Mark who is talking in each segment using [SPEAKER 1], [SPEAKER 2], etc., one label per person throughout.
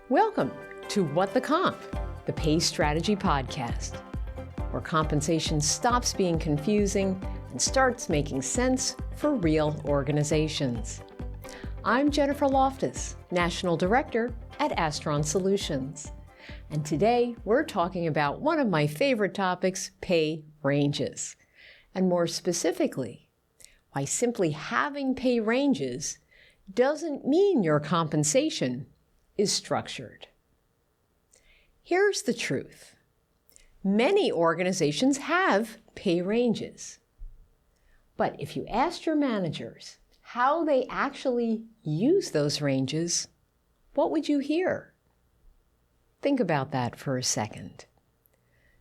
[SPEAKER 1] Welcome to What the Comp, the Pay Strategy Podcast, where compensation stops being confusing and starts making sense for real organizations. I'm Jennifer Loftus, National Director at Astron Solutions. And today we're talking about one of my favorite topics, pay ranges. And more specifically, why simply having pay ranges doesn't mean your compensation is structured. Here's the truth. Many organizations have pay ranges. But if you asked your managers how they actually use those ranges, what would you hear? Think about that for a second.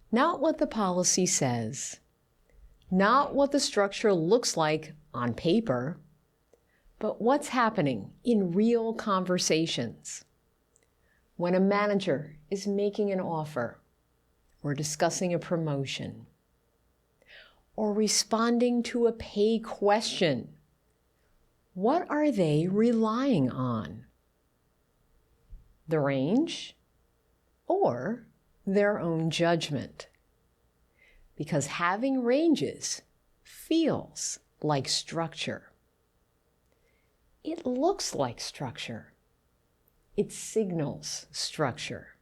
[SPEAKER 1] Not what the policy says, not what the structure looks like on paper, but what's happening in real conversations. When a manager is making an offer, or discussing a promotion, or responding to a pay question, what are they relying on? The range or their own judgment? Because having ranges feels like structure. It looks like structure. It signals structure.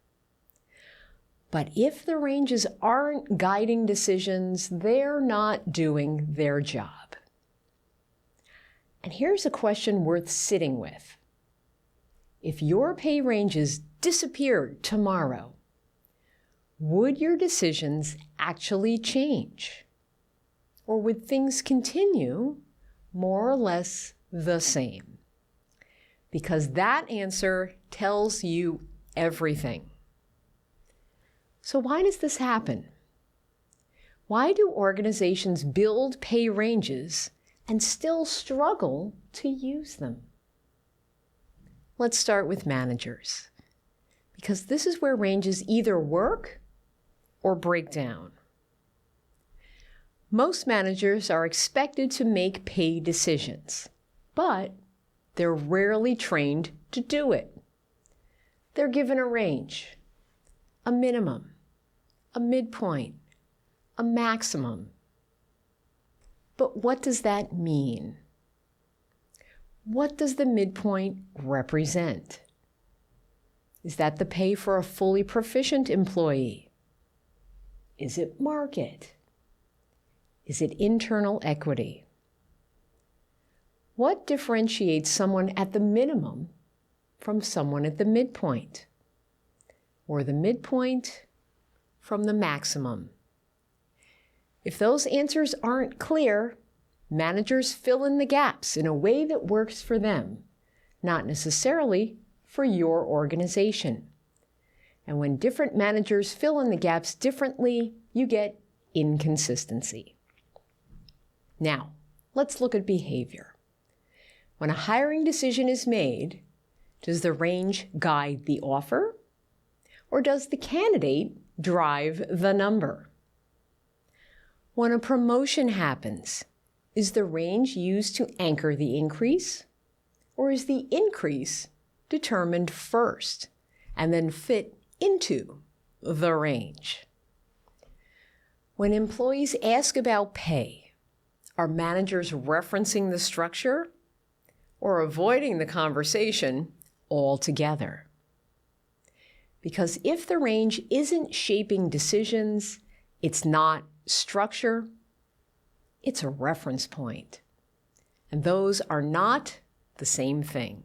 [SPEAKER 1] But if the ranges aren't guiding decisions, they're not doing their job. And here's a question worth sitting with. If your pay ranges disappeared tomorrow, would your decisions actually change? Or would things continue more or less the same? Because that answer tells you everything. So why does this happen? Why do organizations build pay ranges and still struggle to use them? Let's start with managers, because this is where ranges either work or break down. Most managers are expected to make pay decisions, but they're rarely trained to do it. They're given a range, a minimum, a midpoint, a maximum. But what does that mean? What does the midpoint represent? Is that the pay for a fully proficient employee? Is it market? Is it internal equity? What differentiates someone at the minimum from someone at the midpoint? Or the midpoint from the maximum? If those answers aren't clear, managers fill in the gaps in a way that works for them, not necessarily for your organization. And when different managers fill in the gaps differently, you get inconsistency. Now, let's look at behavior. When a hiring decision is made, does the range guide the offer, or does the candidate drive the number? When a promotion happens, is the range used to anchor the increase, or is the increase determined first and then fit into the range? When employees ask about pay, are managers referencing the structure or avoiding the conversation altogether? Because if the range isn't shaping decisions, it's not structure, it's a reference point. And those are not the same thing.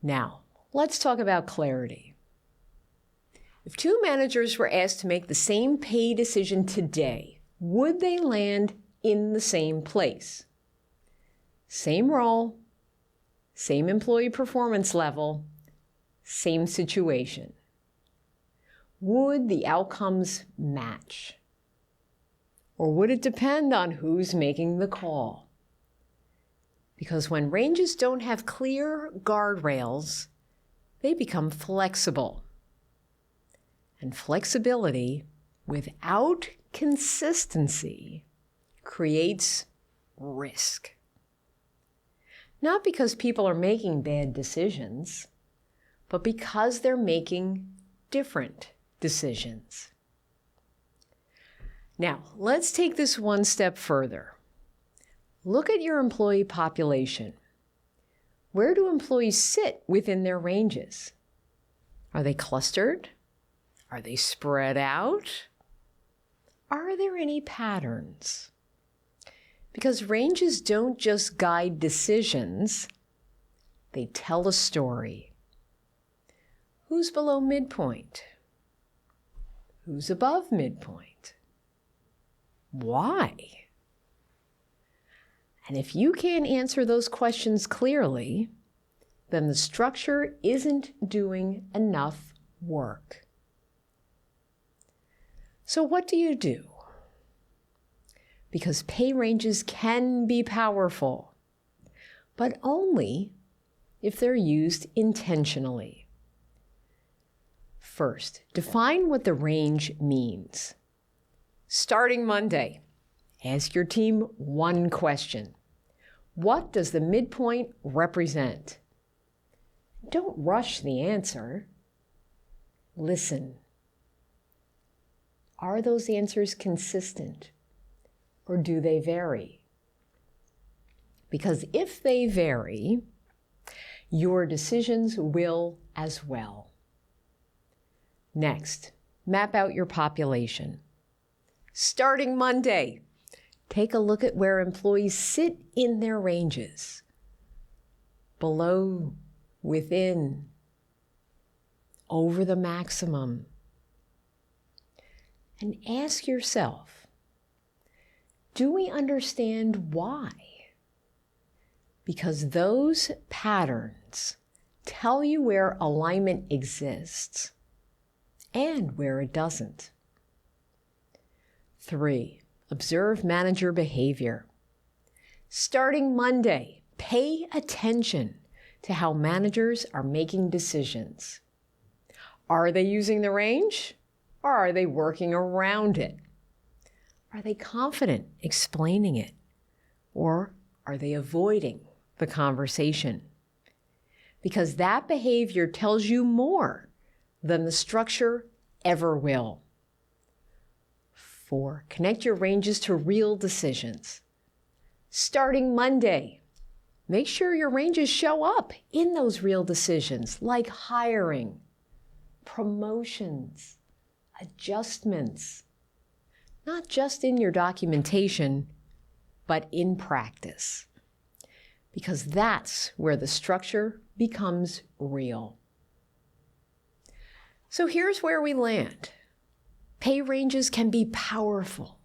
[SPEAKER 1] Now, let's talk about clarity. If two managers were asked to make the same pay decision today, would they land in the same place? Same role, same employee performance level, same situation. Would the outcomes match? Or would it depend on who's making the call? Because when ranges don't have clear guardrails, they become flexible. And flexibility without consistency creates risk. Not because people are making bad decisions, but because they're making different decisions. Now, let's take this one step further. Look at your employee population. Where do employees sit within their ranges? Are they clustered? Are they spread out? Are there any patterns? Because ranges don't just guide decisions, they tell a story. Who's below midpoint? Who's above midpoint? Why? And if you can't answer those questions clearly, then the structure isn't doing enough work. So what do you do? Because pay ranges can be powerful, but only if they're used intentionally. First, define what the range means. Starting Monday, ask your team one question. What does the midpoint represent? Don't rush the answer. Listen. Are those answers consistent, or do they vary? Because if they vary, your decisions will as well. Next, map out your population. Starting Monday, take a look at where employees sit in their ranges. Below, within, over the maximum. And ask yourself, do we understand why? Because those patterns tell you where alignment exists and where it doesn't. 3, observe manager behavior. Starting Monday, pay attention to how managers are making decisions. Are they using the range, or are they working around it? Are they confident explaining it, or are they avoiding the conversation? Because that behavior tells you more than the structure ever will. 4, connect your ranges to real decisions. Starting Monday, make sure your ranges show up in those real decisions like hiring, promotions, adjustments, not just in your documentation, but in practice. Because that's where the structure becomes real. So here's where we land. Pay ranges can be powerful.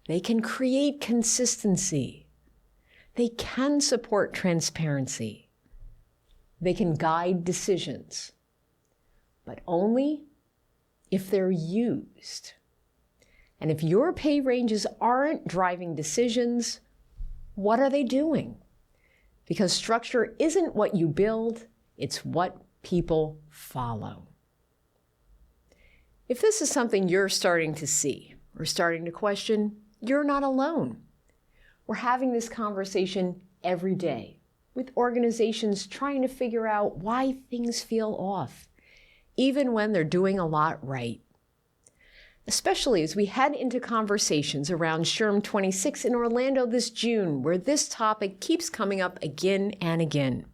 [SPEAKER 1] They can create consistency. They can support transparency. They can guide decisions, but only if they're used. And if your pay ranges aren't driving decisions, what are they doing? Because structure isn't what you build, it's what people follow. If this is something you're starting to see or starting to question, you're not alone. We're having this conversation every day with organizations trying to figure out why things feel off, even when they're doing a lot right. Especially as we head into conversations around SHRM 26 in Orlando this June, where this topic keeps coming up again and again.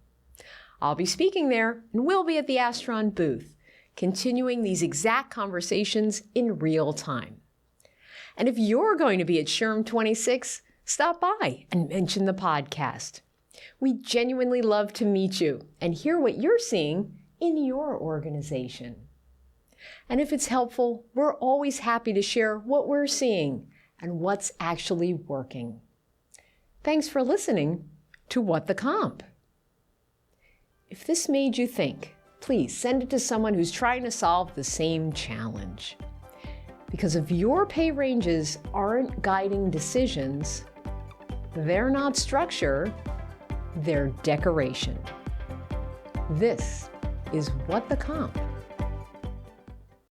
[SPEAKER 1] I'll be speaking there, and we'll be at the Astron booth, continuing these exact conversations in real time. And if you're going to be at SHRM 26, stop by and mention the podcast. We genuinely love to meet you and hear what you're seeing in your organization. And if it's helpful, we're always happy to share what we're seeing and what's actually working. Thanks for listening to What the Comp. If this made you think, please send it to someone who's trying to solve the same challenge. Because if your pay ranges aren't guiding decisions, they're not structure, they're decoration. This is What the Comp.